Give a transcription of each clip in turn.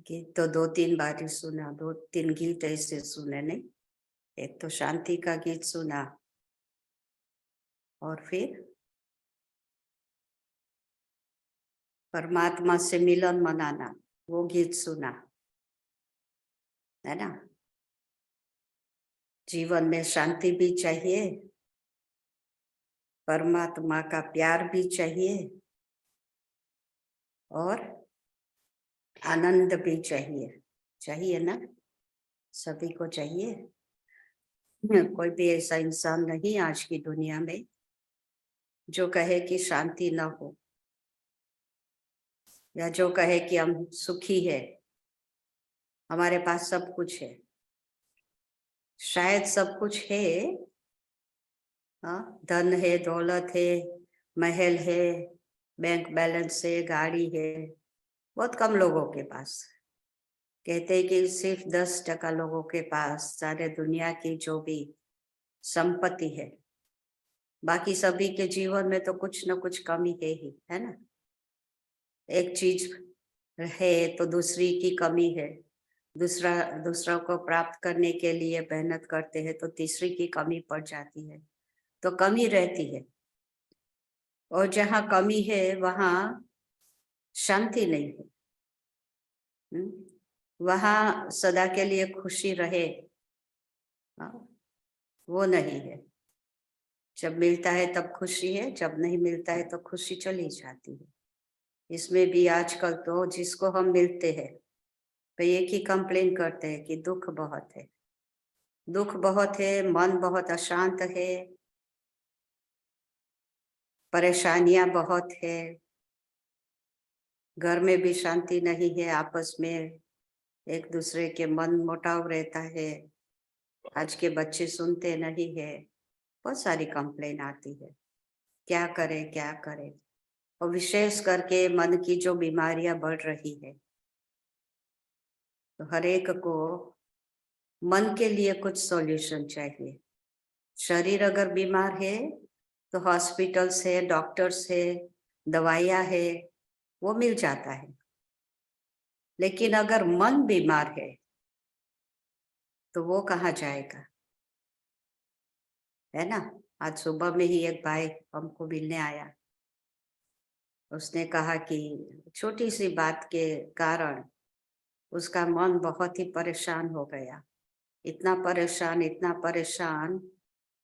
गीत तो 2-3 बार ही सुना, 2-3 गीत ऐसे सुने नहीं। एक तो शांति का गीत सुना और फिर परमात्मा से मिलन मनाना, वो गीत सुना, है ना। जीवन में शांति भी चाहिए, परमात्मा का प्यार भी चाहिए और आनंद भी चाहिए। चाहिए ना, सभी को चाहिए। कोई भी ऐसा इंसान नहीं आज की दुनिया में जो कहे कि शांति न हो, या जो कहे कि हम सुखी है, हमारे पास सब कुछ है। शायद सब कुछ है, हाँ, धन है, दौलत है, महल है, बैंक बैलेंस है, गाड़ी है, बहुत कम लोगों के पास। कहते हैं कि सिर्फ 10% लोगों के पास सारे दुनिया की जो भी संपत्ति है, बाकी सभी के जीवन में तो कुछ न कुछ कमी ही है ना। एक चीज है तो दूसरी की कमी है, दूसरा को प्राप्त करने के लिए मेहनत करते हैं तो तीसरी की कमी पड़ जाती है, तो कमी रहती है। और जहाँ कमी है वहाँ शांति नहीं है। वहाँ सदा के लिए खुशी रहे, वो नहीं है। जब मिलता है तब खुशी है, जब नहीं मिलता है तो खुशी चली जाती है। इसमें भी आजकल तो जिसको हम मिलते हैं तो एक ही कंप्लेन करते हैं कि दुख बहुत है, दुख बहुत है, मन बहुत अशांत है, परेशानियां बहुत है, घर में भी शांति नहीं है, आपस में एक दूसरे के मन मुटाव रहता है, आज के बच्चे सुनते नहीं है, बहुत सारी कंप्लेन आती है। क्या करे क्या करे, और विशेष करके मन की जो बीमारियां बढ़ रही है, तो हर एक को मन के लिए कुछ सॉल्यूशन चाहिए। शरीर अगर बीमार है तो हॉस्पिटल्स है, डॉक्टर्स है, दवाइयाँ है, वो मिल जाता है। लेकिन अगर मन बीमार है तो वो कहाँ जाएगा, है ना। आज सुबह में ही एक भाई हमको मिलने आया, उसने कहा कि छोटी सी बात के कारण उसका मन बहुत ही परेशान हो गया, इतना परेशान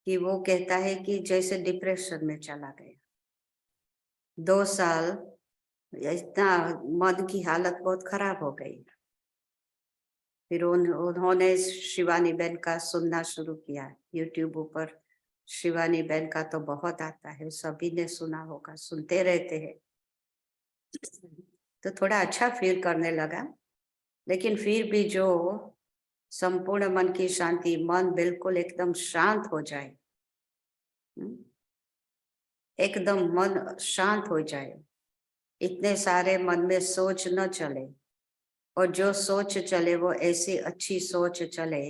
कि वो कहता है कि जैसे डिप्रेशन में चला गया। 2 साल इतना मन की हालत बहुत खराब हो गई। फिर उन्होंने शिवानी बहन का सुनना शुरू किया, यूट्यूब ऊपर शिवानी बहन का तो बहुत आता है, सभी ने सुना होगा, सुनते रहते हैं। तो थोड़ा अच्छा फील करने लगा। लेकिन फिर भी जो संपूर्ण मन की शांति, मन बिल्कुल एकदम शांत हो जाए, एकदम मन शांत हो जाए, इतने सारे मन में सोच न चले, और जो सोच चले वो ऐसी अच्छी सोच चले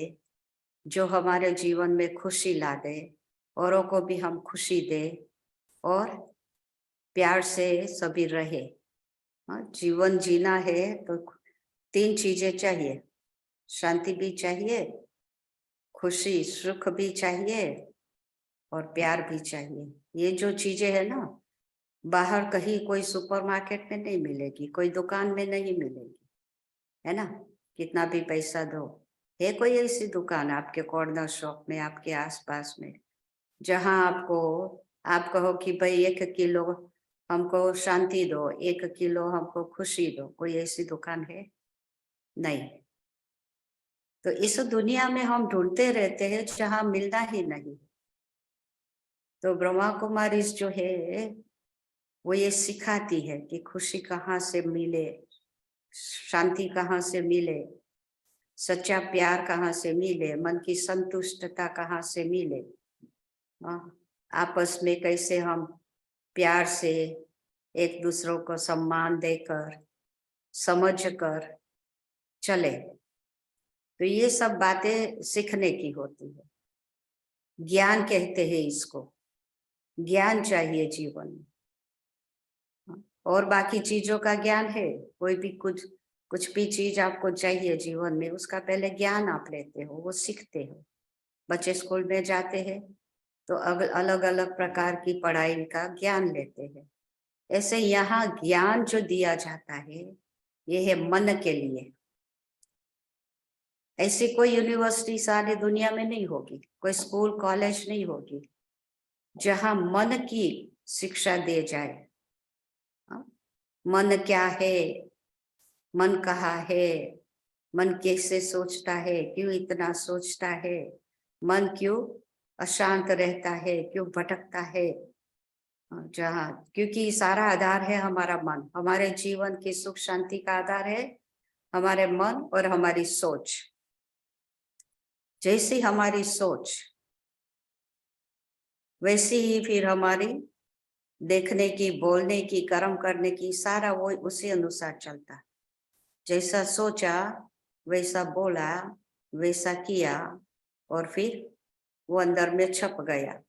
जो हमारे जीवन में खुशी ला दे, औरों को भी हम खुशी दे और प्यार से सभी रहे। जीवन जीना है तो 3 चीजें चाहिए, शांति भी चाहिए, खुशी सुख भी चाहिए और प्यार भी चाहिए। ये जो चीजें है ना, बाहर कहीं कोई सुपरमार्केट में नहीं मिलेगी, कोई दुकान में नहीं मिलेगी, है ना। कितना भी पैसा दो, है कोई ऐसी दुकान आपके कॉर्नर शॉप में, आपके आसपास में, जहां आपको आप कहो कि भाई 1 किलो हमको शांति दो, 1 किलो हमको खुशी दो, कोई ऐसी दुकान है नहीं। तो इस दुनिया में हम ढूंढते रहते हैं जहां मिलना ही नहीं। तो ब्रह्मा कुमारी जो है वो ये सिखाती है कि खुशी कहाँ से मिले, शांति कहाँ से मिले, सच्चा प्यार कहाँ से मिले, मन की संतुष्टता कहाँ से मिले, आपस में कैसे हम प्यार से एक दूसरों को सम्मान देकर समझ कर चले। तो ये सब बातें सीखने की होती है, ज्ञान कहते हैं इसको, ज्ञान चाहिए जीवन में। और बाकी चीजों का ज्ञान है, कोई भी कुछ कुछ भी चीज आपको चाहिए जीवन में, उसका पहले ज्ञान आप लेते हो, वो सीखते हो। बच्चे स्कूल में जाते हैं तो अलग अलग प्रकार की पढ़ाई का ज्ञान लेते हैं। ऐसे यहाँ ज्ञान जो दिया जाता है ये है मन के लिए। ऐसी कोई यूनिवर्सिटी सारी दुनिया में नहीं होगी, कोई स्कूल कॉलेज नहीं होगी जहां मन की शिक्षा दे जाए। मन क्या है, मन कहाँ है, मन कैसे सोचता है, क्यों इतना सोचता है, मन क्यों अशांत रहता है, क्यों भटकता है। जहाँ क्योंकि सारा आधार है हमारा मन, हमारे जीवन की सुख शांति का आधार है हमारे मन और हमारी सोच। जैसी हमारी सोच वैसी ही फिर हमारी देखने की, बोलने की, कर्म करने की, सारा वो उसी अनुसार चलता। जैसा सोचा वैसा बोला, वैसा किया, और फिर वो अंदर में छप गया।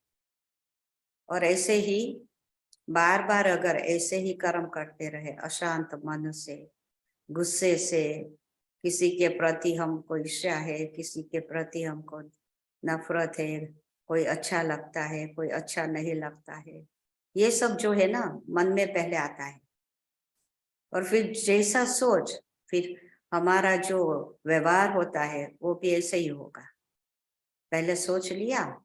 और ऐसे ही बार बार अगर ऐसे ही कर्म करते रहे अशांत मन से, गुस्से से, किसी के प्रति हमको ईर्ष्या है, किसी के प्रति हमको नफरत है, कोई अच्छा लगता है, कोई अच्छा नहीं लगता है, ये सब जो है ना मन में पहले आता है। और फिर जैसा सोच फिर हमारा जो व्यवहार होता है वो भी ऐसे ही होगा। पहले सोच लिया,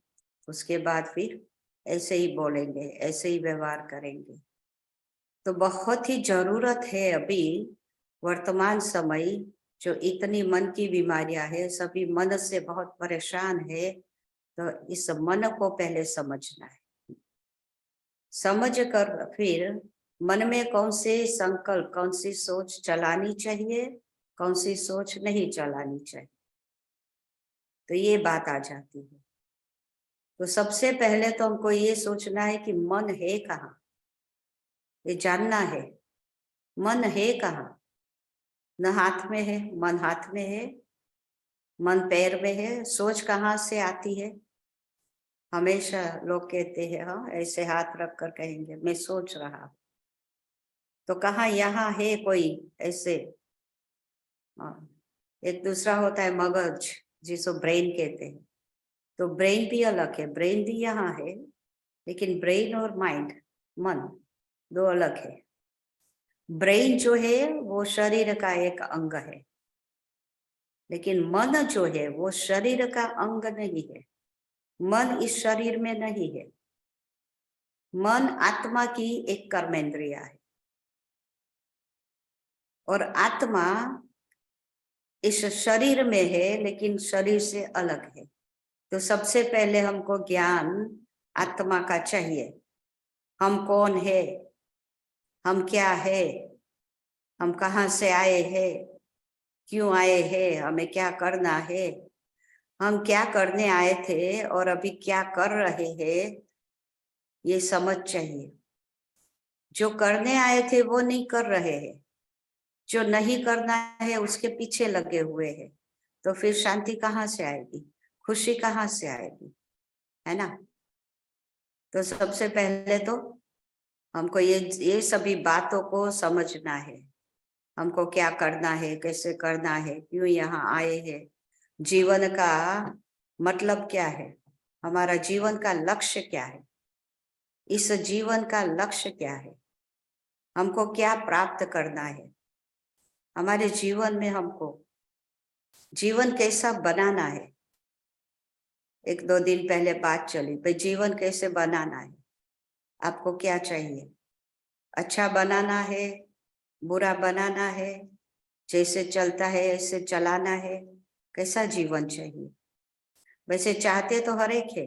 उसके बाद फिर ऐसे ही बोलेंगे, ऐसे ही व्यवहार करेंगे। तो बहुत ही जरूरत है अभी वर्तमान समय, जो इतनी मन की बीमारियां है, सभी मन से बहुत परेशान है, तो इस मन को पहले समझना है। समझ कर फिर मन में कौन से संकल्प, कौन सी सोच चलानी चाहिए, कौन सी सोच नहीं चलानी चाहिए, तो ये बात आ जाती है। तो सबसे पहले तो हमको ये सोचना है कि मन है कहाँ, ये जानना है मन है कहाँ। न हाथ में है, मन हाथ में है, मन पैर में है, सोच कहाँ से आती है। हमेशा लोग कहते हैं, हाँ ऐसे हाथ रख कर कहेंगे मैं सोच रहा हूँ, तो कहाँ यहाँ है कोई ऐसे। हाँ, एक दूसरा होता है मगज जिसको ब्रेन कहते हैं, तो ब्रेन भी अलग है, ब्रेन भी यहाँ है, लेकिन ब्रेन और माइंड, मन, दो अलग है। ब्रेन जो है वो शरीर का एक अंग है, लेकिन मन जो है वो शरीर का अंग नहीं है। मन इस शरीर में नहीं है। मन आत्मा की एक कर्मेंद्रिया है, और आत्मा इस शरीर में है लेकिन शरीर से अलग है। तो सबसे पहले हमको ज्ञान आत्मा का चाहिए। हम कौन है, हम क्या है, हम कहाँ से आए हैं, क्यों आए हैं, हमें क्या करना है, हम क्या करने आए थे और अभी क्या कर रहे हैं, ये समझ चाहिए। जो करने आए थे वो नहीं कर रहे हैं, जो नहीं करना है उसके पीछे लगे हुए हैं, तो फिर शांति कहाँ से आएगी, खुशी कहाँ से आएगी, है ना। तो सबसे पहले तो हमको ये सभी बातों को समझना है। हमको क्या करना है, कैसे करना है, क्यों यहाँ आए हैं, जीवन का मतलब क्या है, हमारा जीवन का लक्ष्य क्या है, इस जीवन का लक्ष्य क्या है, हमको क्या प्राप्त करना है, हमारे जीवन में हमको जीवन कैसा बनाना है। एक दो दिन पहले बात चली भाई जीवन कैसे बनाना है, आपको क्या चाहिए, अच्छा बनाना है, बुरा बनाना है, जैसे चलता है ऐसे चलाना है, कैसा जीवन चाहिए। वैसे चाहते तो हर एक है।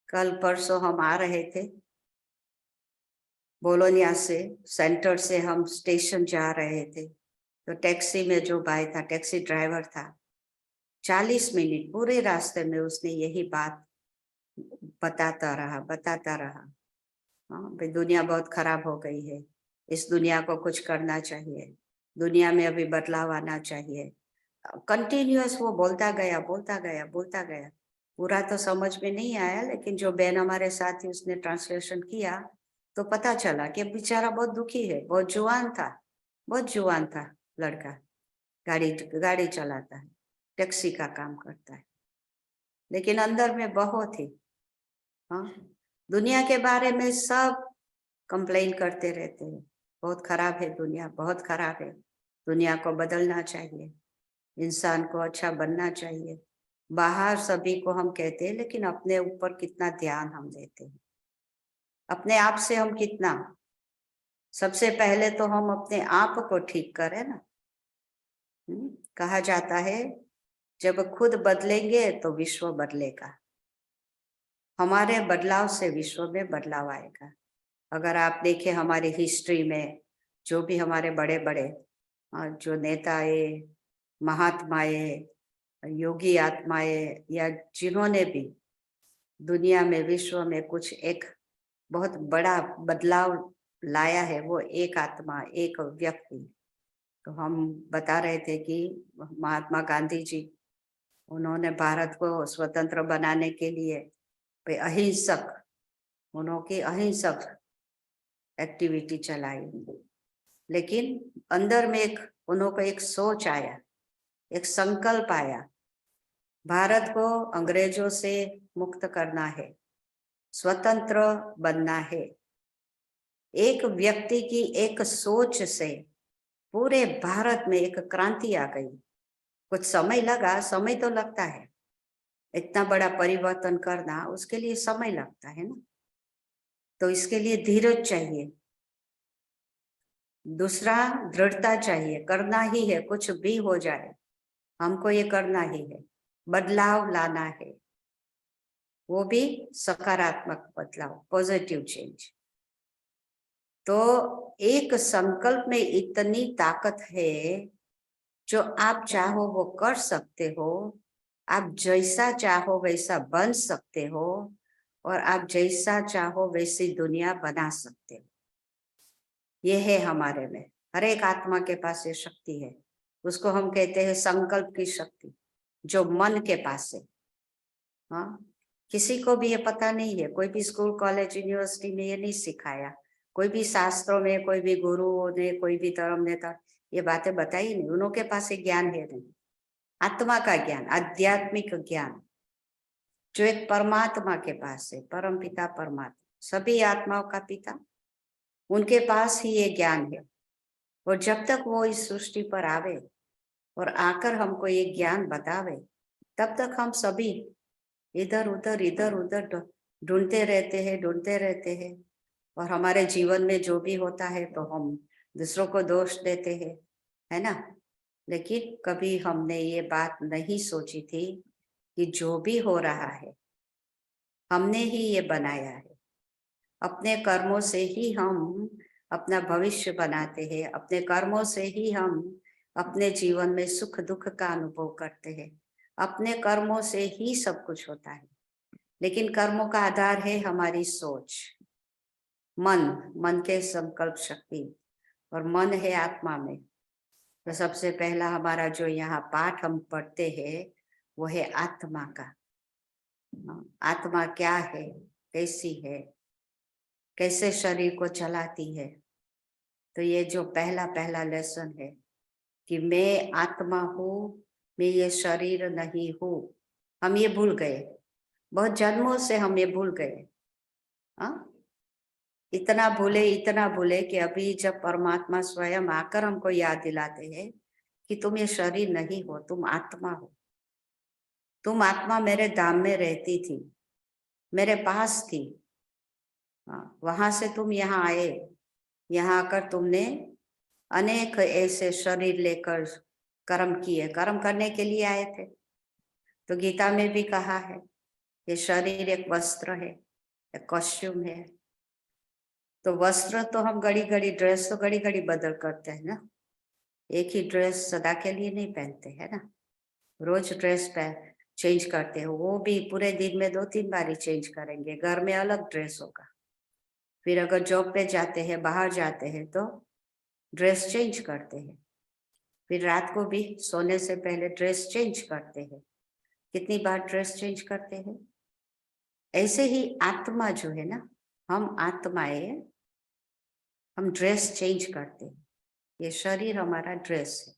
कल परसों हम आ रहे थे बोलोनिया से, सेंटर से हम स्टेशन जा रहे थे, तो टैक्सी में जो भाई था, टैक्सी ड्राइवर था, 40 मिनट पूरे रास्ते में उसने यही बात बताता रहा। हाँ भाई दुनिया बहुत खराब हो गई है, इस दुनिया को कुछ करना चाहिए, दुनिया में अभी बदलाव आना चाहिए। कंटिन्यूअस वो बोलता गया। पूरा तो समझ में नहीं आया, लेकिन जो बहन हमारे साथ थी उसने ट्रांसलेशन किया तो पता चला कि बेचारा बहुत दुखी है। बहुत जुआन था लड़का। गाड़ी गाड़ी चलाता है, टैक्सी का काम करता है, लेकिन अंदर में बहुत ही दुनिया के बारे में सब कंप्लेन करते रहते हैं, बहुत खराब है दुनिया, बहुत खराब है, दुनिया को बदलना चाहिए, इंसान को अच्छा बनना चाहिए। बाहर सभी को हम कहते हैं, लेकिन अपने ऊपर कितना ध्यान हम देते हैं, अपने आप से हम कितना, सबसे पहले तो हम अपने आप को ठीक करें ना। कहा जाता है जब खुद बदलेंगे तो विश्व बदलेगा, हमारे बदलाव से विश्व में बदलाव आएगा। अगर आप देखें हमारी हिस्ट्री में जो भी हमारे बड़े बड़े जो नेताएं, महात्माएं, योगी आत्माएं, या जिन्होंने भी दुनिया में, विश्व में कुछ एक बहुत बड़ा बदलाव लाया है, वो एक आत्मा, एक व्यक्ति। तो हम बता रहे थे कि महात्मा गांधी जी, उन्होंने भारत को स्वतंत्र बनाने के लिए अहिंसक, उन्होंने अहिंसक एक्टिविटी चलाई, लेकिन अंदर में एक उन्होंने एक सोच आया, एक संकल्प आया, भारत को अंग्रेजों से मुक्त करना है, स्वतंत्र बनना है। एक व्यक्ति की एक सोच से पूरे भारत में एक क्रांति आ गई। कुछ समय लगा, समय तो लगता है, इतना बड़ा परिवर्तन करना उसके लिए समय लगता है ना, तो इसके लिए धीरज चाहिए, दूसरा दृढ़ता चाहिए, करना ही है, कुछ भी हो जाए हमको ये करना ही है, बदलाव लाना है, वो भी सकारात्मक बदलाव, पॉजिटिव चेंज। तो एक संकल्प में इतनी ताकत है, जो आप चाहो वो कर सकते हो, आप जैसा चाहो वैसा बन सकते हो, और आप जैसा चाहो वैसी दुनिया बना सकते हो। ये है हमारे में, हर एक आत्मा के पास ये शक्ति है, उसको हम कहते हैं संकल्प की शक्ति, जो मन के पास है। हाँ, किसी को भी ये पता नहीं है, कोई भी स्कूल कॉलेज यूनिवर्सिटी में ये नहीं सिखाया, कोई भी शास्त्रों में, कोई भी गुरुओं ने, कोई भी धर्म नेता ये बातें बताई नहीं, उनके पास ये ज्ञान है नहीं, आत्मा का ज्ञान, आध्यात्मिक ज्ञान, जो एक परमात्मा के पास है, परम पिता परमात्मा, सभी आत्माओं का पिता, उनके पास ही ये ज्ञान है। और जब तक वो इस सृष्टि पर आवे और आकर हमको ये ज्ञान बतावे, तब तक हम सभी इधर उधर ढूंढते रहते हैं, और हमारे जीवन में जो भी होता है तो हम दूसरों को दोष देते हैं, है ना। लेकिन कभी हमने ये बात नहीं सोची थी कि जो भी हो रहा है हमने ही ये बनाया है, अपने कर्मों से ही हम अपना भविष्य बनाते हैं, अपने कर्मों से ही हम अपने जीवन में सुख दुख का अनुभव करते हैं, अपने कर्मों से ही सब कुछ होता है। लेकिन कर्मों का आधार है हमारी सोच, मन के संकल्प शक्ति, और मन है आत्मा में। तो सबसे पहला हमारा जो यहाँ पाठ हम पढ़ते हैं वो है आत्मा का। आत्मा क्या है, कैसी है, कैसे शरीर को चलाती है। तो ये जो पहला लेसन है कि मैं आत्मा हूँ, मैं ये शरीर नहीं हूँ, हम ये भूल गए, बहुत जन्मों से हम ये भूल गए। इतना भूले कि अभी जब परमात्मा स्वयं आकर हमको याद दिलाते हैं कि तुम ये शरीर नहीं हो, तुम आत्मा हो, तुम आत्मा मेरे धाम में रहती थी, मेरे पास थी, वहां से तुम यहाँ आए, यहाँ आकर तुमने अनेक ऐसे शरीर लेकर कर्म किए, कर्म करने के लिए आए थे। तो गीता में भी कहा है ये शरीर एक वस्त्र है, एक कॉस्ट्यूम है। तो वस्त्र तो हम घड़ी घड़ी, ड्रेस तो घड़ी घड़ी बदल करते हैं ना, एक ही ड्रेस सदा के लिए नहीं पहनते है ना, रोज ड्रेस चेंज करते हो, वो भी पूरे दिन में 2-3 बार ही चेंज करेंगे, घर में अलग ड्रेस होगा। फिर अगर जॉब पे जाते हैं, बाहर जाते हैं तो ड्रेस चेंज करते हैं, फिर रात को भी सोने से पहले ड्रेस चेंज करते हैं। कितनी बार ड्रेस चेंज करते हैं। ऐसे ही आत्मा जो है ना, हम आत्माएं, हम ड्रेस चेंज करते हैं, ये शरीर हमारा ड्रेस है,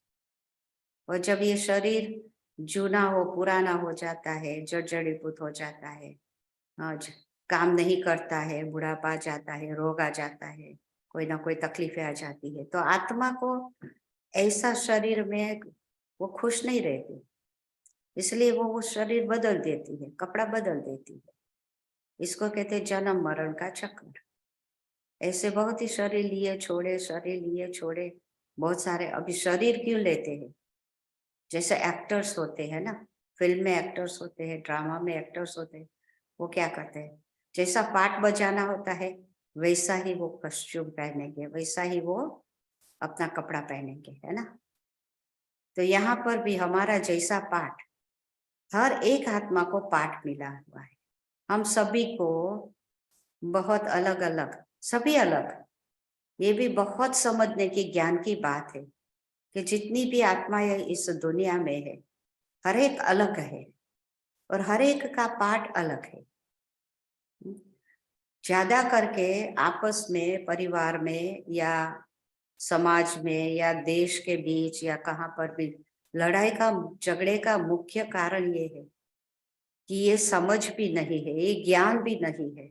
और जब ये शरीर जूना हो, पुराना हो जाता है, जर्जरीभूत हो जाता है, आज काम नहीं करता है, बुढ़ापा आ जाता है, रोग आ जाता है, कोई ना कोई तकलीफें आ जाती है, तो आत्मा को ऐसा शरीर में वो खुश नहीं रहती, इसलिए वो शरीर बदल देती है, कपड़ा बदल देती है। इसको कहते हैं जन्म मरण का चक्र। ऐसे बहुत ही शरीर लिए छोड़े, शरीर लिए छोड़े, बहुत सारे। अभी शरीर क्यों लेते हैं? जैसे एक्टर्स होते हैं ना, फिल्म में एक्टर्स होते हैं, ड्रामा में एक्टर्स होते हैं, वो क्या करते हैं, जैसा पार्ट बजाना होता है वैसा ही वो कॉस्ट्यूम पहनेंगे, वैसा ही वो अपना कपड़ा पहनेंगे, है ना। तो यहाँ पर भी हमारा जैसा पाठ, हर एक आत्मा को पाठ मिला हुआ है। हम सभी को बहुत अलग अलग, सभी अलग। ये भी बहुत समझने की ज्ञान की बात है कि जितनी भी आत्माएं इस दुनिया में है, हर एक अलग है और हर एक का पाठ अलग है। ज्यादा करके आपस में, परिवार में या समाज में या देश के बीच या कहाँ पर भी लड़ाई का, झगड़े का मुख्य कारण ये है कि ये समझ भी नहीं है, ये ज्ञान भी नहीं है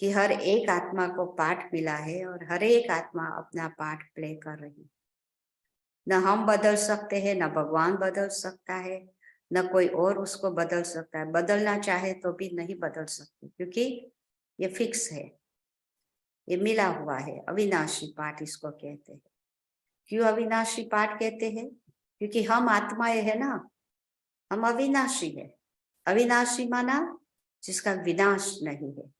कि हर एक आत्मा को पाठ मिला है और हर एक आत्मा अपना पाठ प्ले कर रही है। न हम बदल सकते हैं, न भगवान बदल सकता है, न कोई और उसको बदल सकता है। बदलना चाहे तो भी नहीं बदल सकते, क्योंकि ये फिक्स है, ये मिला हुआ है। अविनाशी पाठ इसको कहते हैं। क्यों अविनाशी पाठ कहते हैं? क्योंकि हम आत्माएं है ना, हम अविनाशी है। अविनाशी माना जिसका विनाश नहीं है,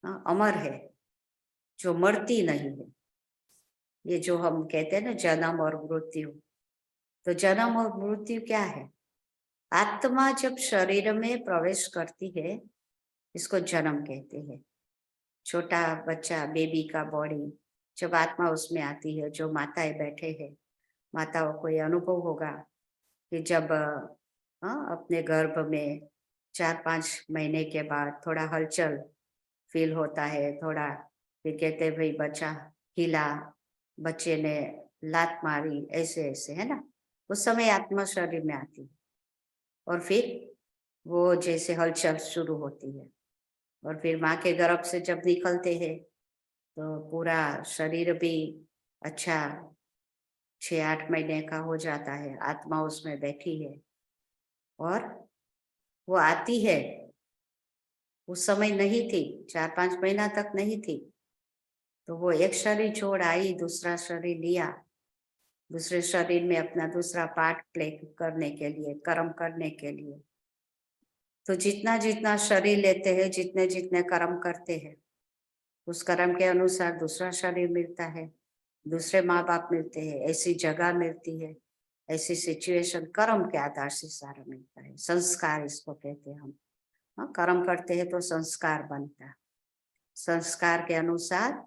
हाँ, अमर है, जो मरती नहीं है। ये जो हम कहते हैं ना जन्म और मृत्यु, तो जन्म और मृत्यु क्या है? आत्मा जब शरीर में प्रवेश करती है, इसको जन्म कहते हैं। छोटा बच्चा, बेबी का बॉडी, जब आत्मा उसमें आती है, जो माताएं बैठे हैं, माताओं को ये अनुभव होगा कि जब अपने गर्भ में 4-5 महीने के बाद थोड़ा हलचल फील होता है, थोड़ा फिर कहते हैं भाई बच्चा हिला, बच्चे ने लात मारी, ऐसे ऐसे, है ना। उस समय आत्मा शरीर में आती है और फिर वो जैसे हलचल शुरू होती है और फिर माँ के गर्भ से जब निकलते हैं तो पूरा शरीर भी अच्छा 6-8 महीने का हो जाता है, आत्मा उसमें बैठी है और वो आती है। उस समय नहीं थी, 4-5 महीना तक नहीं थी, तो वो एक शरीर छोड़ आई, दूसरा शरीर लिया, दूसरे शरीर में अपना दूसरा पार्ट प्ले करने के लिए, कर्म करने के लिए। तो जितना जितना शरीर लेते हैं, जितने जितने कर्म करते हैं, उस कर्म के अनुसार दूसरा शरीर मिलता है, दूसरे माँ बाप मिलते हैं, ऐसी जगह मिलती है, ऐसी सिचुएशन कर्म के आधार से सारा मिलता है। संस्कार इसको कहते हैं हम। हाँ, कर्म करते हैं तो संस्कार बनता है, संस्कार के अनुसार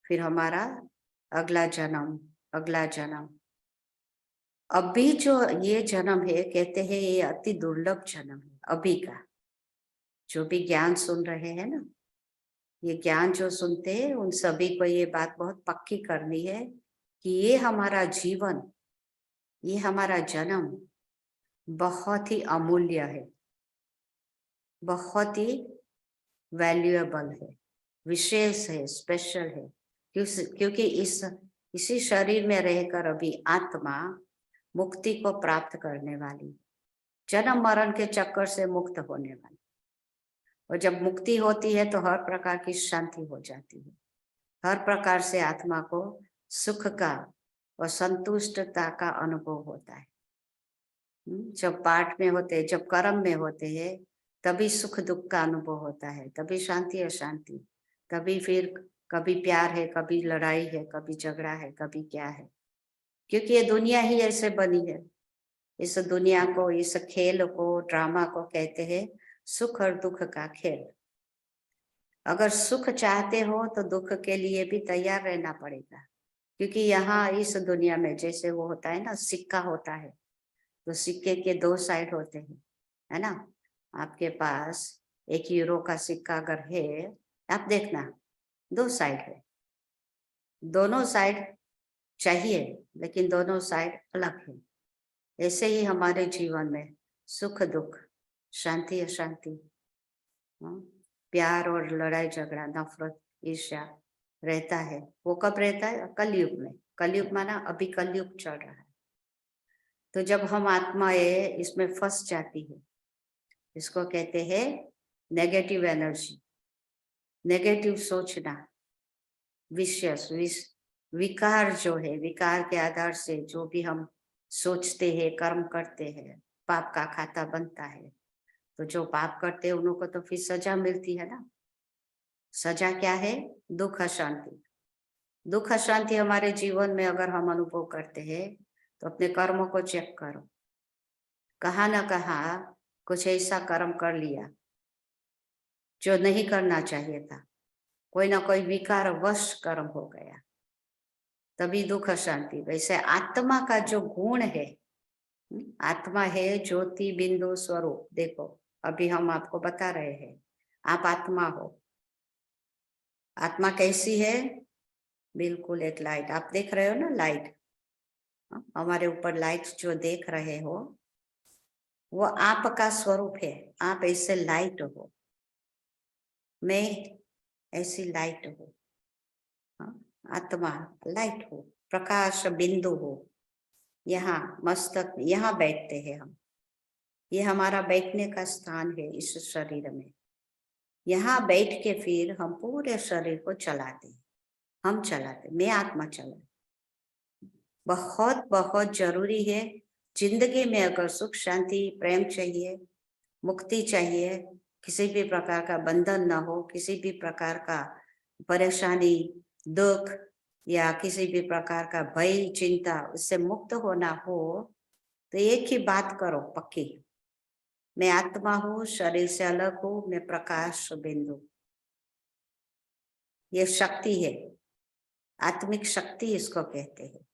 फिर हमारा अगला जन्म, अगला जन्म। अभी जो ये जन्म है, कहते हैं ये अति दुर्लभ जन्म है अभी का। जो भी ज्ञान सुन रहे हैं ना, ये ज्ञान जो सुनते हैं उन सभी को ये बात बहुत पक्की करनी है कि ये हमारा जीवन, ये हमारा जन्म बहुत ही अमूल्य है, बहुत ही वैल्यूएबल है, विशेष है, स्पेशल है। क्योंकि इसी शरीर में रहकर अभी आत्मा मुक्ति को प्राप्त करने वाली, जन्म मरण के चक्कर से मुक्त होने वाली। और जब मुक्ति होती है तो हर प्रकार की शांति हो जाती है, हर प्रकार से आत्मा को सुख का और संतुष्टता का अनुभव होता है। जब पाठ में होते हैं, जब कर्म में होते हैं, तभी सुख दुख का अनुभव होता है, तभी शांति अशांति, तभी फिर कभी प्यार है, कभी लड़ाई है, कभी झगड़ा है, कभी क्या है। क्योंकि ये दुनिया ही ऐसे बनी है। इस दुनिया को, इस खेल को, ड्रामा को कहते हैं सुख और दुख का खेल। अगर सुख चाहते हो तो दुख के लिए भी तैयार रहना पड़ेगा, क्योंकि यहाँ इस दुनिया में जैसे वो होता है ना, सिक्का होता है, तो सिक्के के 2 साइड होते हैं, है ना। आपके पास 1 यूरो का सिक्का अगर है, आप देखना 2 साइड है, दोनों साइड चाहिए, लेकिन दोनों साइड अलग है। ऐसे ही हमारे जीवन में सुख दुख, शांति अशांति, प्यार और लड़ाई झगड़ा, नफरत, ईर्ष्या रहता है। वो कब रहता है? कलयुग में। कलयुग माना अभी कलयुग चल रहा है। तो जब हम आत्माएं इसमें फंस जाती है, इसको कहते हैं नेगेटिव एनर्जी, नेगेटिव सोचना, विकार जो है, विकार के आधार से जो भी हम सोचते हैं, कर्म करते हैं, पाप का खाता बनता है। तो जो पाप करते हैं उनको तो फिर सजा मिलती है ना। सजा क्या है? दुख अशांति। दुख अशांति हमारे जीवन में अगर हम अनुभव करते हैं तो अपने कर्मों को चेक करो। कहाँ ना कहाँ कुछ ऐसा कर्म कर लिया जो नहीं करना चाहिए था, कोई ना कोई विकार वश कर्म हो गया, तभी दुख अशांति। वैसे आत्मा का जो गुण है, आत्मा है ज्योति बिंदु स्वरूप। देखो अभी हम आपको बता रहे हैं, आप आत्मा हो। आत्मा कैसी है? बिल्कुल एक लाइट। आप देख रहे हो ना लाइट, हमारे ऊपर लाइट जो देख रहे हो वो आपका स्वरूप है। आप ऐसे लाइट हो, मैं ऐसी लाइट हूँ। आत्मा लाइट हो, प्रकाश बिंदु हो। यहाँ मस्तक, यहाँ बैठते हैं हम। ये हमारा बैठने का स्थान है इस शरीर में। यहाँ बैठ के फिर हम पूरे शरीर को चलाते हैं। हम चलाते, मैं आत्मा चला। बहुत बहुत जरूरी है जिंदगी में। अगर सुख शांति प्रेम चाहिए, मुक्ति चाहिए, किसी भी प्रकार का बंधन ना हो, किसी भी प्रकार का परेशानी दुख या किसी भी प्रकार का भय चिंता, उससे मुक्त होना हो, तो एक ही बात करो पक्की, मैं आत्मा हूँ, शरीर से अलग हूँ, मैं प्रकाश बिंदु। ये शक्ति है, आत्मिक शक्ति इसको कहते हैं।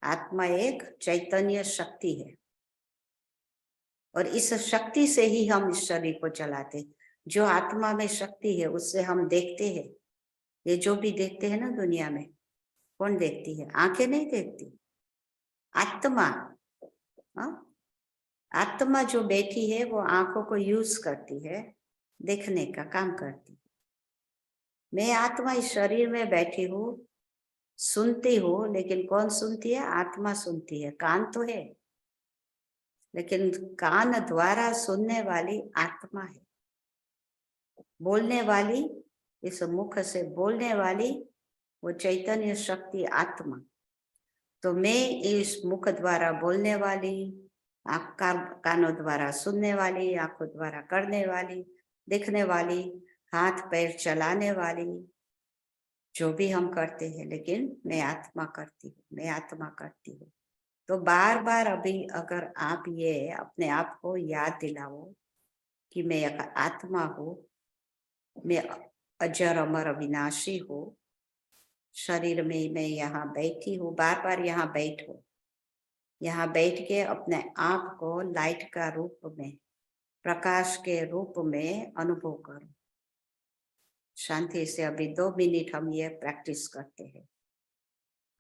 आत्मा एक चैतन्य शक्ति है और इस शक्ति से ही हम इस शरीर को चलाते। जो आत्मा में शक्ति है उससे हम देखते हैं। ये जो भी देखते हैं ना दुनिया में, कौन देखती है? आंखें नहीं देखती, आत्मा। आत्मा जो बैठी है वो आंखों को यूज करती है, देखने का काम करती है। मैं आत्मा इस शरीर में बैठी हूँ, सुनती हूँ, लेकिन कौन सुनती है? आत्मा सुनती है। कान तो है लेकिन कान द्वारा सुनने वाली आत्मा है। बोलने वाली, इस मुख से बोलने वाली वो चैतन्य शक्ति आत्मा। तो मैं इस मुख द्वारा बोलने वाली, कानों द्वारा सुनने वाली, आंखों द्वारा करने वाली, दिखने वाली, हाथ पैर चलाने वाली, जो भी हम करते हैं, लेकिन मैं आत्मा करती हूँ, मैं आत्मा करती हूँ। तो बार बार अभी अगर आप ये अपने आप को याद दिलाओ कि मैं एक आत्मा हूँ, मैं अजर अमर अविनाशी हूँ, शरीर में मैं यहाँ बैठी हूँ। बार बार यहाँ बैठो, यहाँ बैठ के अपने आप को लाइट का रूप में, प्रकाश के रूप में अनुभव करो। शांति से अभी 2 मिनट हम ये प्रैक्टिस करते हैं।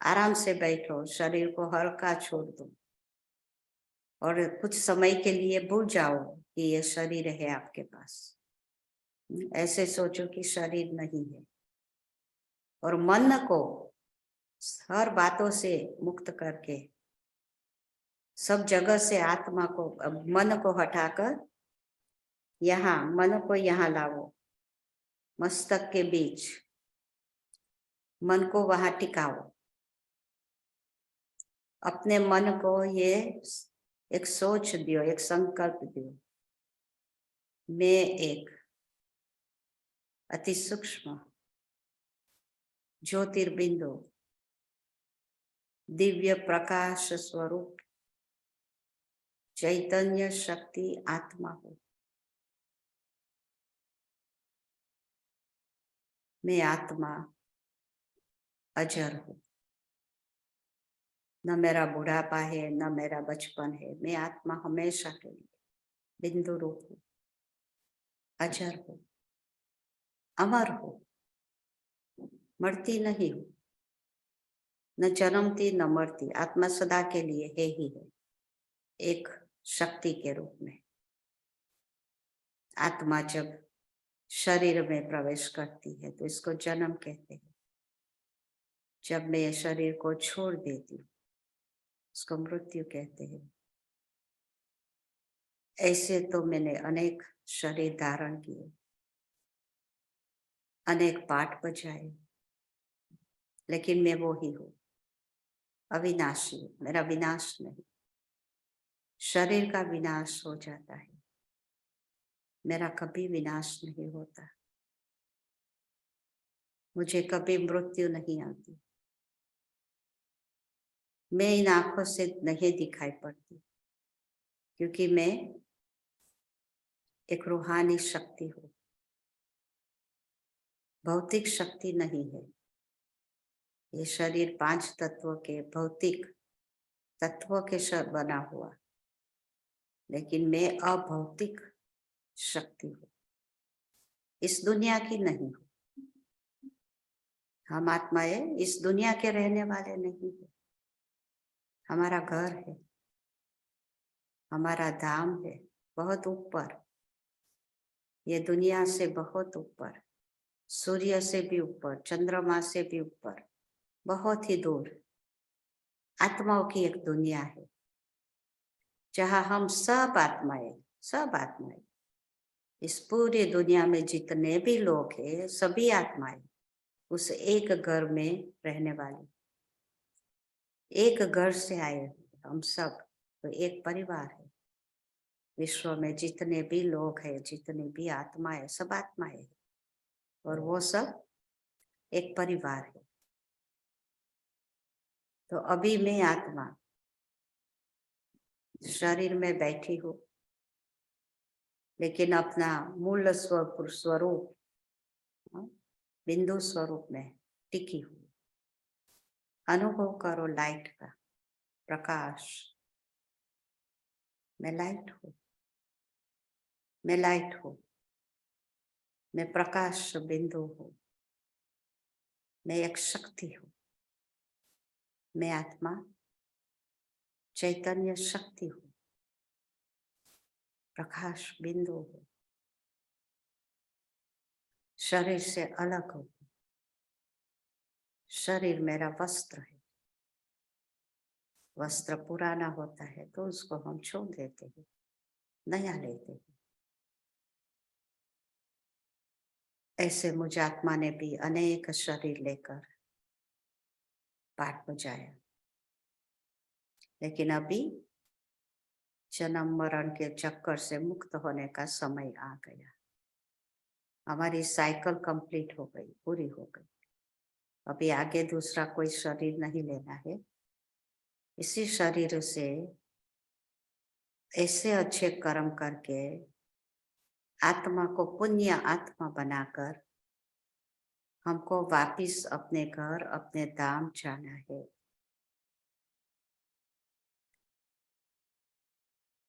आराम से बैठो, शरीर को हल्का छोड़ दो और कुछ समय के लिए भूल जाओ कि ये शरीर है आपके पास। ऐसे सोचो कि शरीर नहीं है और मन को हर बातों से मुक्त करके, सब जगह से आत्मा को, मन को हटाकर यहाँ, मन को यहाँ लाओ, मस्तक के बीच मन को वहां टिकाओ। अपने मन को ये एक सोच दियो, एक संकल्प दियो, मैं एक अति सूक्ष्म ज्योतिर्बिंदु दिव्य प्रकाश स्वरूप चैतन्य शक्ति आत्मा हूँ। मैं आत्मा अजर हूँ। न मेरा बुढ़ापा है, न मेरा बचपन है। मैं आत्मा हमेशा के लिए बिंदु रूप हूँ, अजर हूँ, अमर हूँ, मरती नहीं हूँ, न जन्मती न मरती। आत्मा सदा के लिए है ही है। एक शक्ति के रूप में। आत्मा जब शरीर में प्रवेश करती है तो इसको जन्म कहते हैं। जब मैं शरीर को छोड़ देती हूँ उसको मृत्यु कहते हैं। ऐसे तो मैंने अनेक शरीर धारण किए, अनेक पाठ बजाए, लेकिन मैं वो ही हूँ, अविनाशी। मेरा विनाश नहीं। शरीर का विनाश हो जाता है, मेरा कभी विनाश नहीं होता। मुझे कभी मृत्यु नहीं आती। मैं इन आंखों से नहीं दिखाई पड़ती क्योंकि मैं एक रूहानी शक्ति हूँ, भौतिक शक्ति नहीं है। ये शरीर 5 तत्वों के भौतिक तत्वों के बना हुआ, लेकिन मैं अभौतिक शक्ति हूँ, इस दुनिया की नहीं हूँ। हम आत्माएं इस दुनिया के रहने वाले नहीं है। हमारा घर है, हमारा धाम है बहुत ऊपर, ये दुनिया से बहुत ऊपर, सूर्य से भी ऊपर, चंद्रमा से भी ऊपर, बहुत ही दूर आत्माओं की एक दुनिया है जहां हम सब आत्माएं इस पूरी दुनिया में जितने भी लोग हैं सभी आत्माएं उस एक घर में रहने वाली, एक घर से आए हम सब, तो एक परिवार है। विश्व में जितने भी लोग हैं, जितनी भी आत्माएं, सब आत्माएं हैं और वो सब एक परिवार है। तो अभी मैं आत्मा शरीर में बैठी हूँ, लेकिन अपना मूल स्वरूप बिंदु स्वरूप में टिकी हूँ। अनुभव करो लाइट का प्रकाश। मैं लाइट हूँ, मैं लाइट हूँ, मैं प्रकाश बिंदु हूँ, मैं एक शक्ति हूँ, मैं आत्मा चैतन्य शक्ति हूँ, प्रकाश बिंदु हूँ, शरीर से अलग हूँ। शरीर मेरा वस्त्र है, वस्त्र पुराना होता है तो उसको हम छोड़ देते हैं, नया लेते हैं। ऐसे मुझ आत्मा ने भी अनेक शरीर लेकर पाठ बजाया, लेकिन अभी जन्म मरण के चक्कर से मुक्त होने का समय आ गया। हमारी साइकिल कंप्लीट हो गई, पूरी हो गई। अभी आगे दूसरा कोई शरीर नहीं लेना है। इसी शरीर से ऐसे अच्छे कर्म करके आत्मा को पुण्य आत्मा बनाकर हमको वापिस अपने घर, अपने धाम जाना है।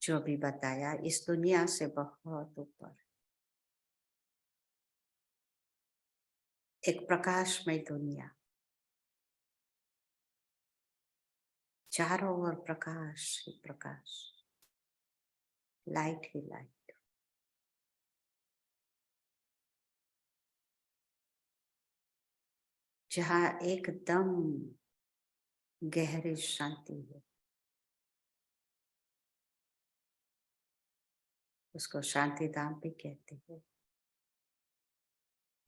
जो भी बताया इस दुनिया से बहुत ऊपर एक प्रकाशमय दुनिया, चारों ओर प्रकाश ही प्रकाश, लाइट ही लाइट। जहाँ एकदम गहरी शांति है, उसको शांति धाम भी कहते हैं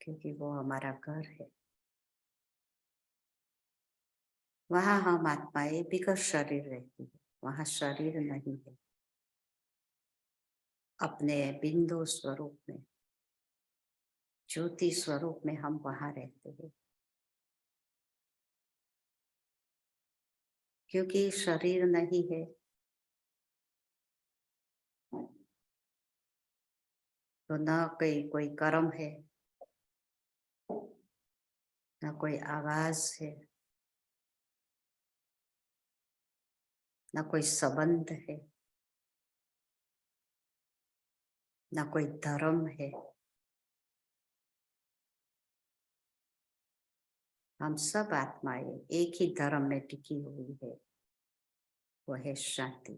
क्योंकि वो हमारा घर है। वहाँ हम आत्माएं बिगर शरीर रहती है, वहाँ शरीर नहीं है। अपने बिंदु स्वरूप में, ज्योति स्वरूप में हम वहाँ रहते हैं। क्योंकि शरीर नहीं है तो न कोई कर्म है, न कोई आवाज है, न कोई संबंध है, न कोई धर्म है। हम सब आत्माएं एक ही धर्म में टिकी हुई है, वो है शांति।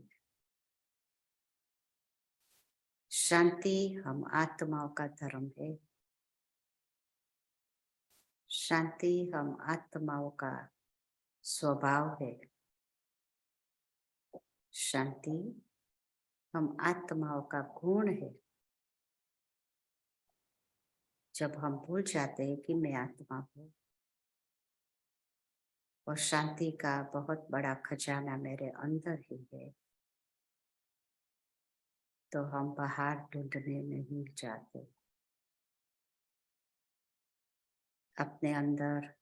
शांति हम आत्माओं का धर्म है। शांति हम आत्माओं का स्वभाव है। शांति हम आत्माओं का गुण है। जब हम भूल जाते हैं कि मैं आत्मा हूँ और शांति का बहुत बड़ा खजाना मेरे अंदर ही है, तो हम बाहर ढूंढने नहीं जाते। अपने अंदर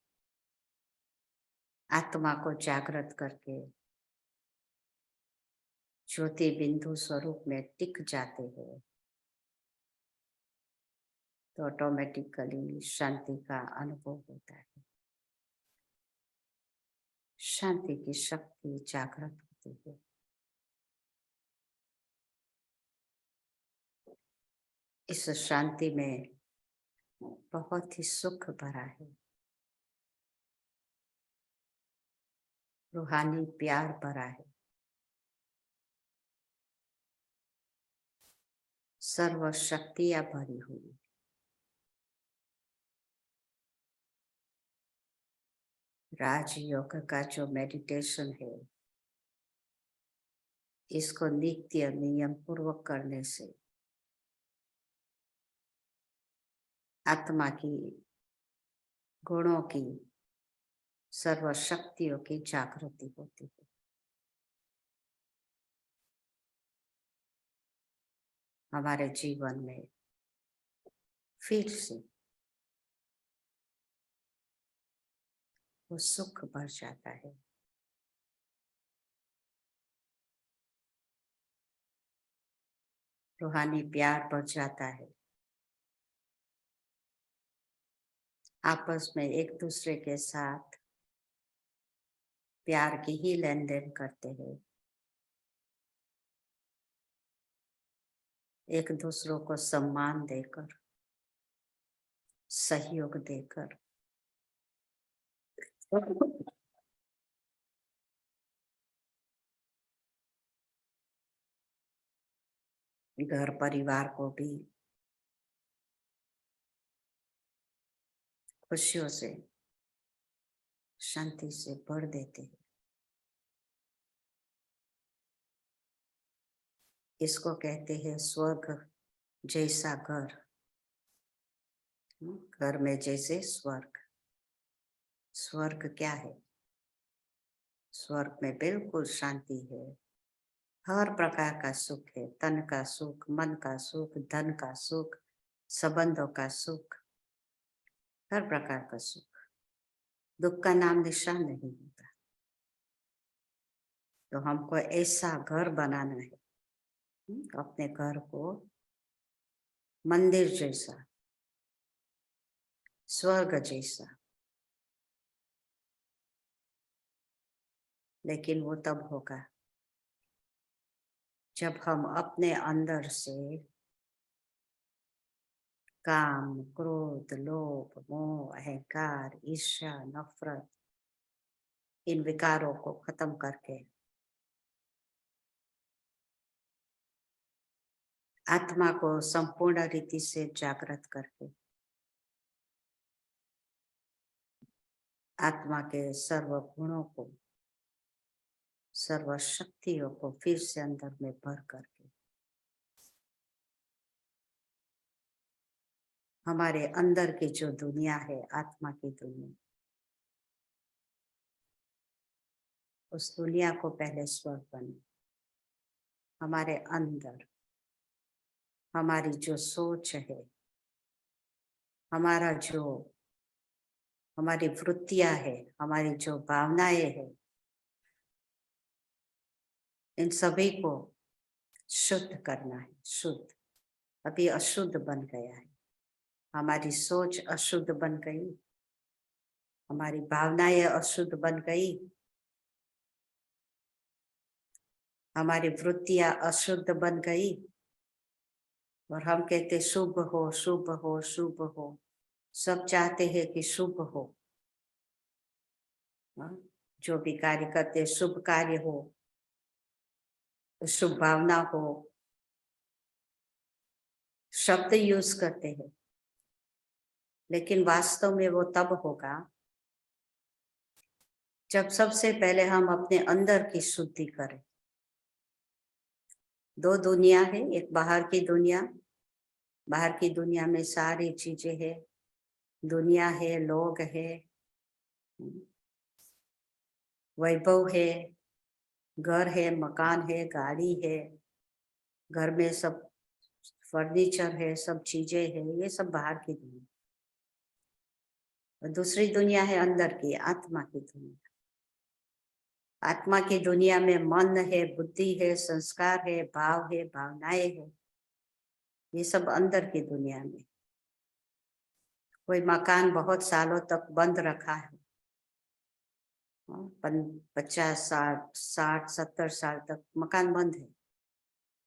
आत्मा को जागृत करके ज्योति बिंदु स्वरूप में टिक जाते हैं, तो ऑटोमेटिकली शांति का अनुभव होता है। शांति की शक्ति जागृत होती है। इस शांति में बहुत ही सुख भरा है, रूहानी प्यार भरा है, सर्व शक्तियां भरी हुई। राजयोग का जो मेडिटेशन है, इसको नित्य नियम पूर्वक करने से आत्मा की गुणों की सर्व शक्तियों की जागृति होती है। हमारे जीवन में फिर से वो सुख बढ़ जाता है। रूहानी प्यार बढ़ जाता है। आपस में एक दूसरे के साथ प्यार की ही लेन देन करते हैं, एक दूसरों को सम्मान देकर, सहयोग देकर। घर परिवार को भी खुशियों से शांति से भर देते हैं। इसको कहते हैं स्वर्ग जैसा घर। घर में जैसे स्वर्ग। स्वर्ग क्या है? स्वर्ग में बिल्कुल शांति है, हर प्रकार का सुख है। तन का सुख, मन का सुख, धन का सुख, संबंधों का सुख, हर प्रकार का सुख। दुख का नाम निशान नहीं होता। तो हमको ऐसा घर बनाना है, अपने घर को मंदिर जैसा, स्वर्ग जैसा। लेकिन वो तब होगा जब हम अपने अंदर से काम, क्रोध, लोभ, मोह, अहंकार, ईर्ष्या, नफरत, इन विकारों को खत्म करके आत्मा को संपूर्ण रीति से जागृत करके आत्मा के सर्व गुणों को, सर्व शक्तियों को फिर से अंदर में भर करके हमारे अंदर की जो दुनिया है, आत्मा की दुनिया, उस दुनिया को पहले स्वर्ग बने। हमारे अंदर हमारी जो सोच है, हमारा जो हमारी वृत्तियां है, हमारी जो भावनाएं है, इन सभी को शुद्ध करना है। शुद्ध अभी अशुद्ध बन गया है। हमारी सोच अशुद्ध बन गई, हमारी भावनाएं अशुद्ध बन गई, हमारी वृत्तियां अशुद्ध बन गई, और हम कहते शुभ हो, शुभ हो, शुभ हो। सब चाहते हैं कि शुभ हो। जो भी कार्य करते शुभ कार्य हो, शुभ भावना हो, शब्द यूज करते हैं, लेकिन वास्तव में वो तब होगा जब सबसे पहले हम अपने अंदर की शुद्धि करें। दो दुनिया है, एक बाहर की दुनिया, बाहर की दुनिया में सारी चीजें है, दुनिया है, लोग है, वैभव है, घर है, मकान है, गाड़ी है, घर में सब फर्नीचर है, सब चीजें है, ये सब बाहर की दुनिया। और दूसरी दुनिया है अंदर की, आत्मा की दुनिया। आत्मा की दुनिया में मन है, बुद्धि है, संस्कार है, भाव है, भावनाएं है, ये सब अंदर की दुनिया में। कोई मकान बहुत सालों तक बंद रखा है, 50, 60, 70 साल तक मकान बंद है,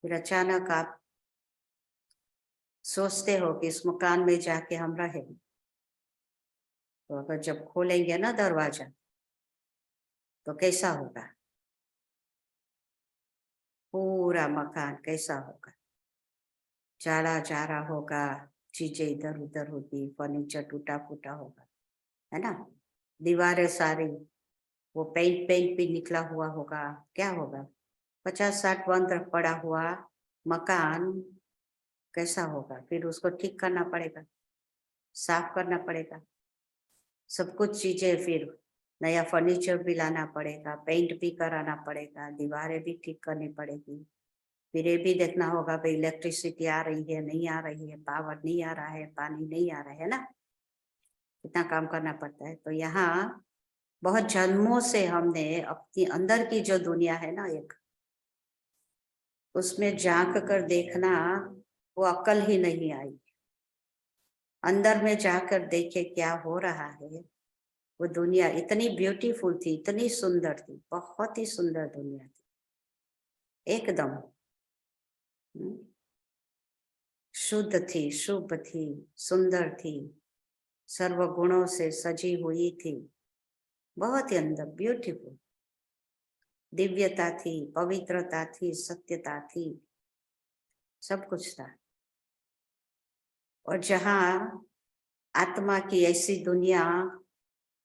फिर अचानक आप सोचते हो कि इस मकान में जाके हम रहे, तो अगर जब खोलेंगे ना दरवाजा तो कैसा होगा? पूरा मकान कैसा होगा? जाड़ा जाड़ा होगा, चीजें इधर उधर होगी, फर्नीचर टूटा फूटा होगा, है ना? दीवारें सारी, वो पेंट पेंट भी निकला हुआ होगा, क्या होगा? 50-60 बंद पड़ा हुआ मकान कैसा होगा? फिर उसको ठीक करना पड़ेगा, साफ करना पड़ेगा, सब कुछ चीजें, फिर नया फर्नीचर भी लाना पड़ेगा, पेंट भी कराना पड़ेगा, दीवारें भी ठीक करनी पड़ेगी, फिर ये भी देखना होगा भाई इलेक्ट्रिसिटी आ रही है, नहीं आ रही है, पावर नहीं आ रहा है, पानी नहीं आ रहा है ना, कितना काम करना पड़ता है। तो यहाँ बहुत जन्मों से हमने अपनी अंदर की जो दुनिया है ना एक, उसमें झांक कर देखना वो अक्ल ही नहीं आई। अंदर में जाकर देखे क्या हो रहा है। वो दुनिया इतनी ब्यूटीफुल थी, इतनी सुंदर थी, बहुत ही सुंदर दुनिया थी एकदम, शुद्ध थी, शुभ थी, सुंदर थी, सर्व गुणों से सजी हुई थी, बहुत ही अंदर ब्यूटीफुल, दिव्यता थी, पवित्रता थी, सत्यता थी, सब कुछ था। और जहाँ आत्मा की ऐसी दुनिया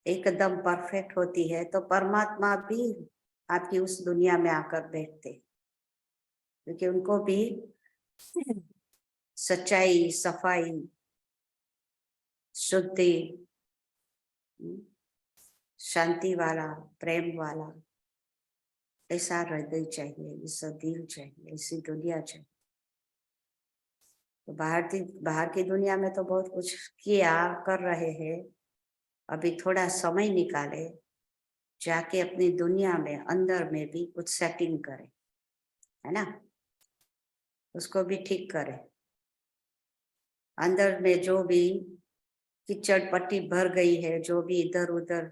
एकदम परफेक्ट होती है, तो परमात्मा भी आपकी उस दुनिया में आकर बैठते, क्योंकि उनको भी सच्चाई, सफाई, शुद्धि, शांति वाला, प्रेम वाला ऐसा हृदय चाहिए, ऐसा दिल चाहिए, ऐसी दुनिया चाहिए। तो बाहर की दुनिया में तो बहुत कुछ किया, कर रहे हैं, अभी थोड़ा समय निकाले, जाके अपनी दुनिया में अंदर में भी कुछ सेटिंग करें, है ना? उसको भी ठीक करें। अंदर में जो भी कीचड़ पट्टी भर गई है, जो भी इधर उधर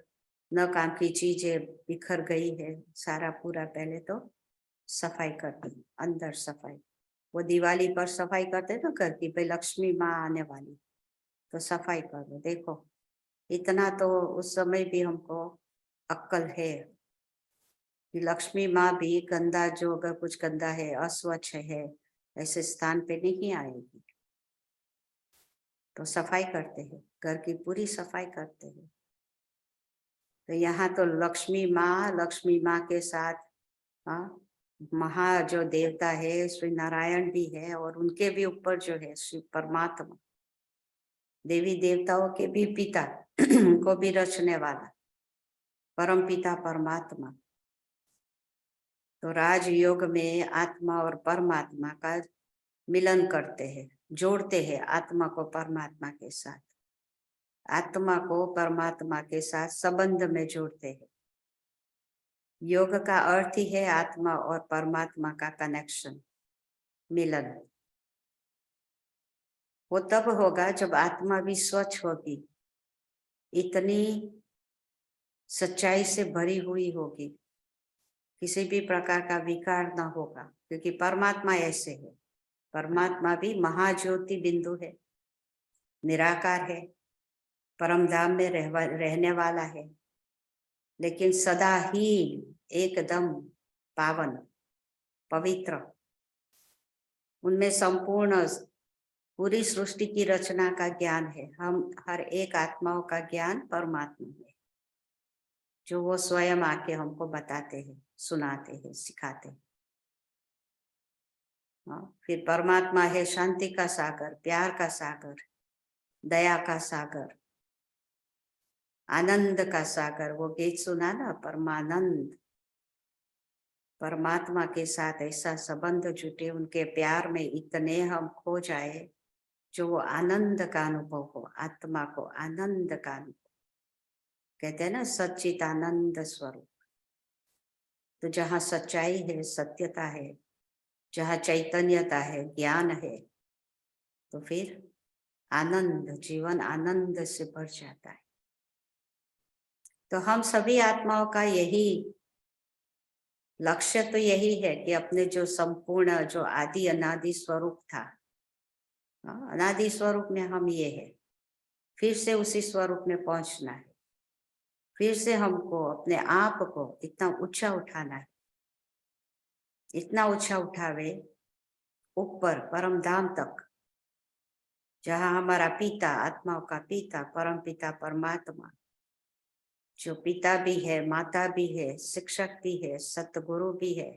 न काम की चीजें बिखर गई है, सारा पूरा पहले तो सफाई करते, अंदर सफाई। वो दिवाली पर सफाई करते ना घर की, भाई लक्ष्मी माँ आने वाली, तो सफाई कर दो। देखो इतना तो उस समय भी हमको अक्कल है कि लक्ष्मी माँ भी गंदा, जो अगर कुछ गंदा है, अस्वच्छ है, ऐसे स्थान पे नहीं आएगी। तो सफाई करते हैं, घर की पूरी सफाई करते हैं। तो यहाँ तो लक्ष्मी माँ के साथ महा जो देवता है श्री नारायण भी है, और उनके भी ऊपर जो है श्री परमात्मा, देवी देवताओं के भी पिता उनको भी रचने वाला परम पिता परमात्मा। तो राजयोग में आत्मा और परमात्मा का मिलन करते हैं, जोड़ते हैं आत्मा को परमात्मा के साथ, आत्मा को परमात्मा के साथ संबंध में जोड़ते हैं। योग का अर्थ ही है आत्मा और परमात्मा का कनेक्शन, मिलन। वो तब होगा जब आत्मा भी स्वच्छ होगी, इतनी सच्चाई से भरी हुई होगी, किसी भी प्रकार का विकार ना होगा, क्योंकि परमात्मा ऐसे है। परमात्मा भी महाज्योति बिंदु है, निराकार है, परम धाम में रहने वाला है, लेकिन सदा ही एकदम पावन, पवित्र, उनमें संपूर्ण पूरी सृष्टि की रचना का ज्ञान है। हम हर एक आत्माओं का ज्ञान परमात्मा में, जो वो स्वयं आके हमको बताते हैं, सुनाते हैं, सिखाते हैं। फिर परमात्मा है शांति का सागर, प्यार का सागर, दया का सागर, आनंद का सागर। वो गीत सुना ना, परमानंद। परमात्मा के साथ ऐसा संबंध जुटे, उनके प्यार में इतने हम खो जाए, जो वो आनंद का अनुभव हो, आत्मा को आनंद का अनुभव। कहते हैं ना सच्चित आनंद स्वरूप। तो जहाँ सच्चाई है, सत्यता है, जहाँ चैतन्यता है, ज्ञान है, तो फिर आनंद, जीवन आनंद से भर जाता है। तो हम सभी आत्माओं का यही लक्ष्य तो यही है कि अपने जो संपूर्ण, जो आदि अनादि स्वरूप था, अनादि स्वरूप में हम ये है, फिर से उसी स्वरूप में पहुंचना है। फिर से हमको अपने आप को इतना ऊंचा उठाना है, इतना ऊंचा उठावे ऊपर परम धाम तक, जहाँ हमारा पिता, आत्माओं का पिता, परम पिता परमात्मा, जो पिता भी है, माता भी है, शिक्षक भी है, सतगुरु भी है,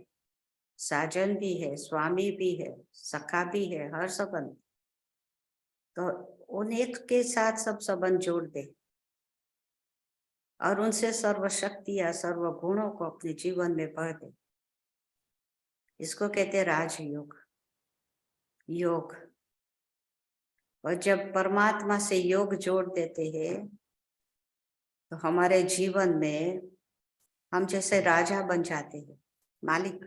साजन भी है, स्वामी भी है, सखा भी है, हर संबंध। तो उन एक के साथ सब संबंध जोड़ दे और उनसे सर्वशक्तियां, सर्व गुणों को अपने जीवन में भर दे। इसको कहते हैं राजयोग, योग। और जब परमात्मा से योग जोड़ देते हैं, तो हमारे जीवन में हम जैसे राजा बन जाते हैं, मालिक,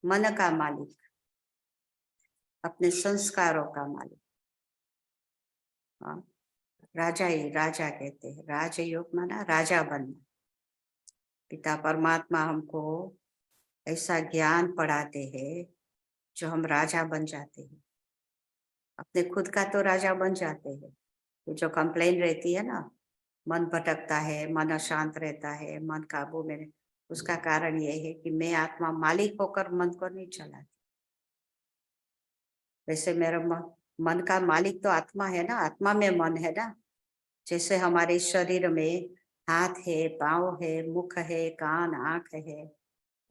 मन का मालिक, अपने संस्कारों का मालिक। हाँ, राजा ही राजा कहते हैं। राजयोग माना राजा बनना। पिता परमात्मा हमको ऐसा ज्ञान पढ़ाते हैं, जो हम राजा बन जाते हैं, अपने खुद का तो राजा बन जाते हैं। तो जो कंप्लेन रहती है ना, मन भटकता है, मन अशांत रहता है, मन काबू में, उसका कारण ये है कि मैं आत्मा मालिक होकर मन को नहीं चलाती। वैसे मेरा मन का मालिक तो आत्मा है ना, आत्मा में मन है ना। जैसे हमारे शरीर में हाथ है, पाँव है, मुख है, कान, आंख है,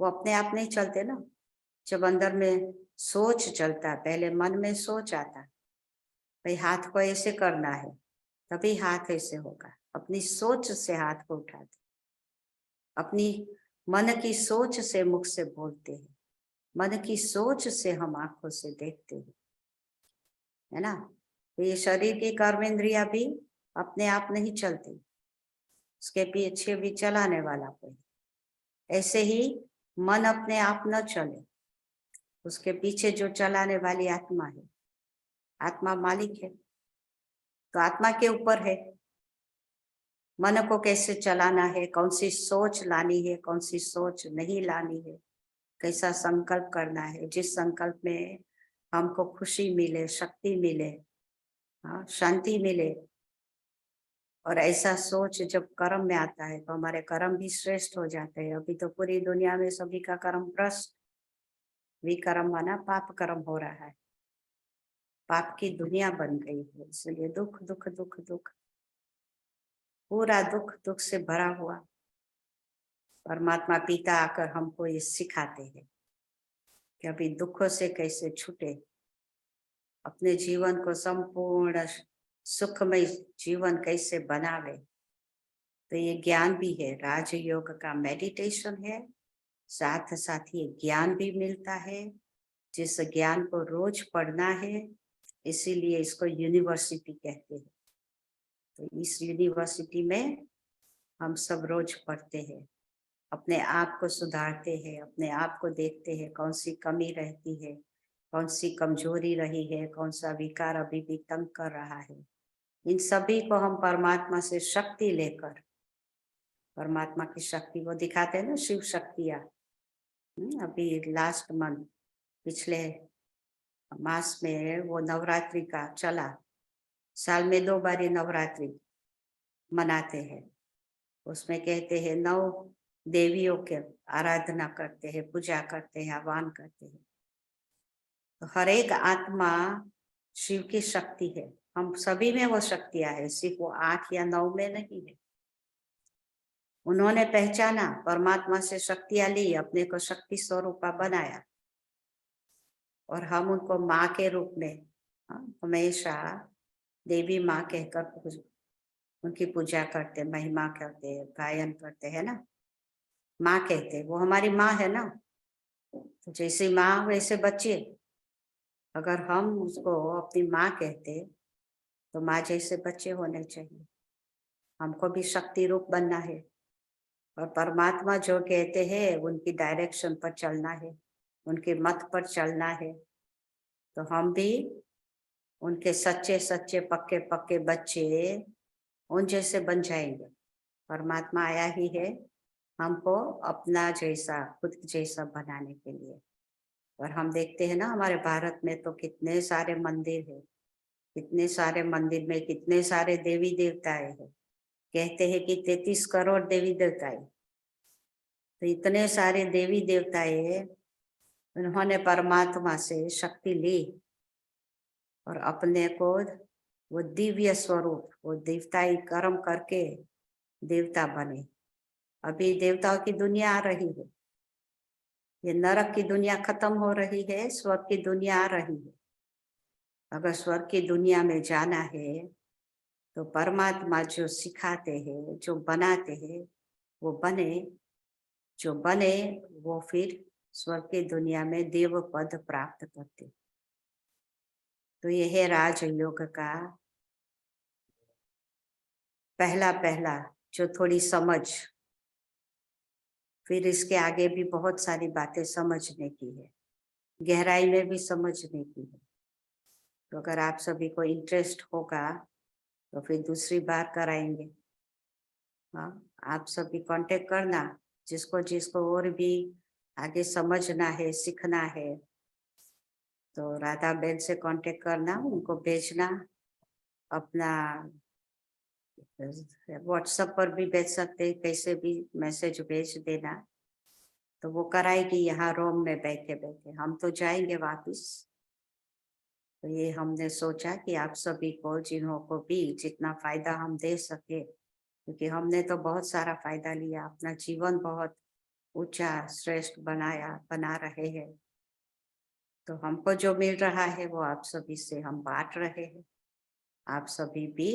वो अपने आप नहीं चलते ना। जब अंदर में सोच चलता, पहले मन में सोच आता, भाई हाथ को ऐसे करना है, तभी हाथ ऐसे होगा। अपनी सोच से हाथ को उठाते, अपनी मन की सोच से मुख से बोलते हैं, मन की सोच से हम आंखों से देखते हैं, है ना। तो ये शरीर की कर्मेंद्रिया भी अपने आप नहीं चलती, उसके पीछे भी चलाने वाला कोई। ऐसे ही मन अपने आप न चले, उसके पीछे जो चलाने वाली आत्मा है, आत्मा मालिक है। तो आत्मा के ऊपर है मन को कैसे चलाना है, कौन सी सोच लानी है, कौन सी सोच नहीं लानी है, कैसा संकल्प करना है, जिस संकल्प में हमको खुशी मिले, शक्ति मिले, हाँ, शांति मिले। और ऐसा सोच जब कर्म में आता है, तो हमारे कर्म भी श्रेष्ठ हो जाते हैं। अभी तो पूरी दुनिया में सभी का कर्म भ्रष्ट, विकर्म माना पाप कर्म हो रहा है, पाप की दुनिया बन गई है। इसलिए दुख दुख दुख दुख, पूरा दुख दुख से भरा हुआ। परमात्मा पिता आकर हमको ये सिखाते हैं कि अभी दुखों से कैसे छूटे, अपने जीवन को संपूर्ण सुखमय जीवन कैसे बनावे। तो ये ज्ञान भी है, राजयोग का मेडिटेशन है, साथ साथ ये ज्ञान भी मिलता है, जिस ज्ञान को रोज पढ़ना है। इसीलिए इसको यूनिवर्सिटी कहते हैं। तो इस यूनिवर्सिटी में हम सब रोज पढ़ते हैं, अपने आप को सुधारते हैं, अपने आप को देखते हैं कौन सी कमी रहती है, कौन सी कमजोरी रही है, कौन सा विकार अभी भी तंग कर रहा है। इन सभी को हम परमात्मा से शक्ति लेकर, परमात्मा की शक्ति वो दिखाते हैं ना, शिव शक्तियाँ। अभी लास्ट मंथ, पिछले मास में वो नवरात्रि का चला, साल में 2 बार ये नवरात्रि मनाते हैं। उसमें कहते हैं 9 देवियों के आराधना करते हैं, पूजा करते हैं, आह्वान करते हैं। तो हर एक आत्मा शिव की शक्ति है, हम सभी में वो शक्तियां है, सिर्फ वो 8 या 9 में नहीं है। उन्होंने पहचाना, परमात्मा से शक्तियां ली, अपने को शक्ति स्वरूपा बनाया, और हम उनको माँ के रूप में हमेशा देवी माँ कहकर उनकी पूजा करते, महिमा करते, गायन करते हैं ना। माँ कहते, वो हमारी माँ है ना। तो जैसे माँ वैसे बच्चे, अगर हम उसको अपनी माँ कहते तो माँ जैसे बच्चे होने चाहिए। हमको भी शक्ति रूप बनना है, और परमात्मा जो कहते हैं उनकी डायरेक्शन पर चलना है, उनके मत पर चलना है। तो हम भी उनके सच्चे सच्चे पक्के पक्के बच्चे उन जैसे बन जाएंगे। परमात्मा आया ही है हमको अपना जैसा, खुद जैसा बनाने के लिए। और हम देखते हैं ना, हमारे भारत में तो कितने सारे मंदिर है, कितने सारे मंदिर में कितने सारे देवी देवताएं हैं। कहते हैं कि 33 करोड़ देवी देवताएं। तो इतने सारे देवी देवताएं, उन्होंने परमात्मा से शक्ति ली और अपने को वो दिव्य स्वरूप, वो देवताई कर्म करके देवता बने। अभी देवताओं की दुनिया आ रही है, ये नरक की दुनिया खत्म हो रही है, स्वर्ग की दुनिया आ रही है। अगर स्वर्ग की दुनिया में जाना है तो परमात्मा जो सिखाते हैं, जो बनाते हैं, वो बने। जो बने वो फिर स्वर्ग की दुनिया में देव पद प्राप्त करते। तो यह है राजयोग का पहला पहला जो थोड़ी समझ। फिर इसके आगे भी बहुत सारी बातें समझने की है, गहराई में भी समझने की है। तो अगर आप सभी को इंटरेस्ट होगा तो फिर दूसरी बार कराएंगे। हाँ, आप सभी कांटेक्ट करना, जिसको जिसको और भी आगे समझना है, सीखना है, तो राधा बहन से कांटेक्ट करना, उनको भेजना। अपना व्हाट्सएप पर भी भेज सकते, कैसे भी मैसेज भेज देना, तो वो कराएगी यहाँ रोम में बैठे बैठे। हम तो जाएंगे वापिस। तो ये हमने सोचा कि आप सभी को, जिन्हों को भी जितना फायदा हम दे सके, क्योंकि हमने तो बहुत सारा फायदा लिया, अपना जीवन बहुत ऊंचा श्रेष्ठ बना रहे हैं। तो हमको जो मिल रहा है वो आप सभी से हम बांट रहे हैं। आप सभी भी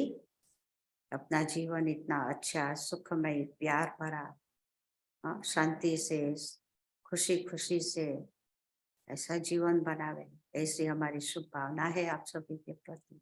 अपना जीवन इतना अच्छा, सुखमय, प्यार भरा, शांति से, खुशी खुशी से ऐसा जीवन बनावे, ऐसी हमारी शुभ भावना है आप सभी के प्रति।